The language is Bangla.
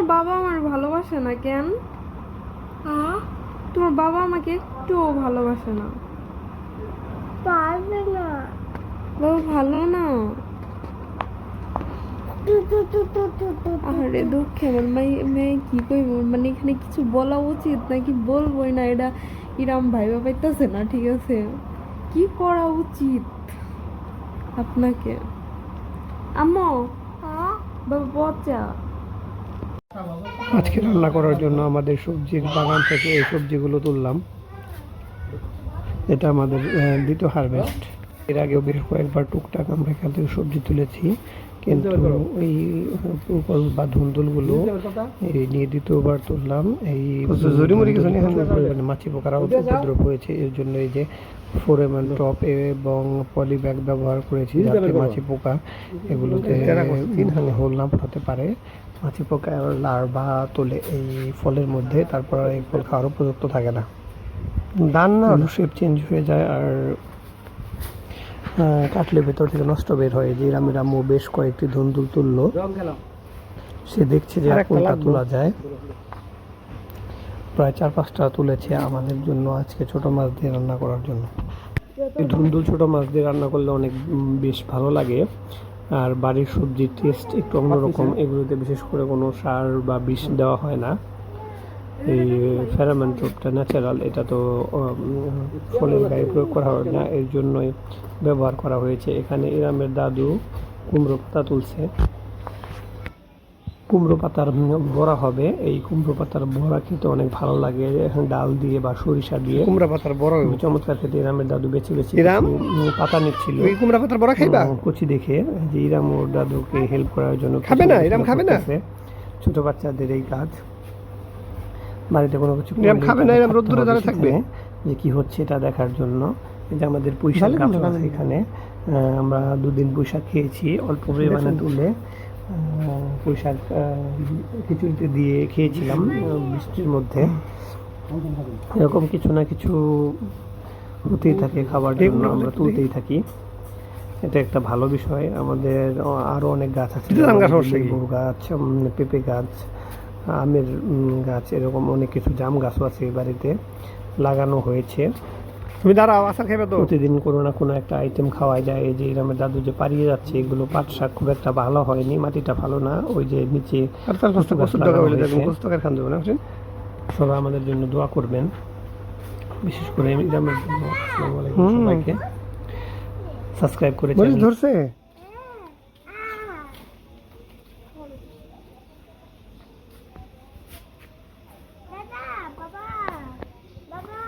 তোমার বাবা আমার ভালোবাসে না কেন? তোমার বাবা আমাকে একটুও ভালোবাসে না। পারবে না। বাবা ভালো না। আরে দুঃখে আমার মেয়ে কি কইব, মানে এখানে কিছু বলা উচিত নাকি বলবোই না, এটা ইরাম ভাইবা পাইতেছে না। ঠিক আছে, কি করা উচিত আপনাকে? আম্মু, বাবা পচা। আজকে রান্না করার জন্য আমাদের সবজির বাগান থেকে এই সবজিগুলো তুললাম। এটা আমাদের দ্বিতীয় হারভেস্ট। এর আগেও বেশ কয়েকবার টুকটাক আমরা এখান থেকে সবজি তুলেছি, কিন্তু এই পুকল বা ধুন্দুলগুলো এই নিয়ে দ্বিতীয়বার তুললাম। এই মাছি পোকারা উপদ্রব হয়েছে, এর জন্য এই যে ফোরেমান টপ এবং পলি ব্যাগ ব্যবহার করেছি, যাতে মাছি পোকা এগুলোতে হোল না পড়াতে পারে। মাছি পোকা লার্ভা তোলে এই ফলের মধ্যে, তারপর এই ফল খাওয়ার উপযুক্ত থাকে না, দান না শেপ চেঞ্জ হয়ে যায়, আর কাটলে ভেতর থেকে নষ্ট বের হয়। যে রামের আম্মু বেশ কয়েকটি ধুন্দুল তুললো, সে দেখছে যে কোনটা তোলা যায়। প্রায় 4-5টা তুলেছে আমাদের জন্য আজকে ছোট মাছ দিয়ে রান্না করার জন্য। এই ধুন্দুল ছোট মাছ দিয়ে রান্না করলে অনেক বেশ ভালো লাগে, আর বাড়ির সবজির টেস্ট একটু অন্যরকম। এগুলোতে বিশেষ করে কোনো সার বা বিষ দেওয়া হয় না। এই ফেরামেন ট্র্যাপটা ন্যাচারাল, এটা তো ফলের গায়ে প্রয়োগ করা হয় না, এর জন্যই ব্যবহার করা হয়েছে। এখানে ইরামের দাদু কুমড়ো পাতা তুলছে, কুমড়ো পাতার বড়া হবে। এই কুমড়ো পাতার বড়া খেতে অনেক ভালো লাগে, ডাল দিয়ে বা সরিষা দিয়ে। কুমড়ো পাতার বড়া চমৎকার খেতে। ইরামের দাদু বেছে বেছে পাতা নিচ্ছিল। কুমড়ো পাতার বড়া খাইবা? কচি দেখে যে ইরাম ওর দাদুকে হেল্প করার জন্য খাবে না, ইরাম খাবে না। ছোট বাচ্চাদের এই কাজ, বাড়িতে কোনো কিছু খাবে না, এরকম রোদ্দুরে দাঁড়িয়ে থাকবে যে কি হচ্ছে এটা দেখার জন্য। এটা আমাদের পুঁইশাক গাছ আছে এখানে, আমরা 2 দিন পুঁইশাক খেয়েছি অল্প পরিমাণে তুলে। পুঁইশাক খিচুড়িতে দিয়ে খেয়েছিলাম বৃষ্টির মধ্যে। এরকম কিছু না কিছু হতেই থাকে, খাবার জন্য আমরা তুলতেই থাকি। এটা একটা ভালো বিষয়। আমাদের আরও অনেক গাছ আছে, লেবু গাছ, পেঁপে গাছ, আমের গাছ, এরকম অনেক কিছু, জাম গাছও আছে বাড়িতে লাগানো হয়েছে। তুমি দাঁড়াও, আশা খাবে তো। প্রতিদিন কোনো না কোনো একটা আইটেম খাওয়া যায়। এই যে আমার দাদু যে পাড়িয়ে যাচ্ছে, এগুলো পাট শাক খুব একটা ভালো হয়নি, মাটিটা ভালো না। ওই যে নিচে সবাই আমাদের জন্য দোয়া করবেন, বিশেষ করে ইরামের জন্য। আসসালামু আলাইকুম সবাইকে। সাবস্ক্রাইব করে ধরছে। বাবা, বাবা, বাবা।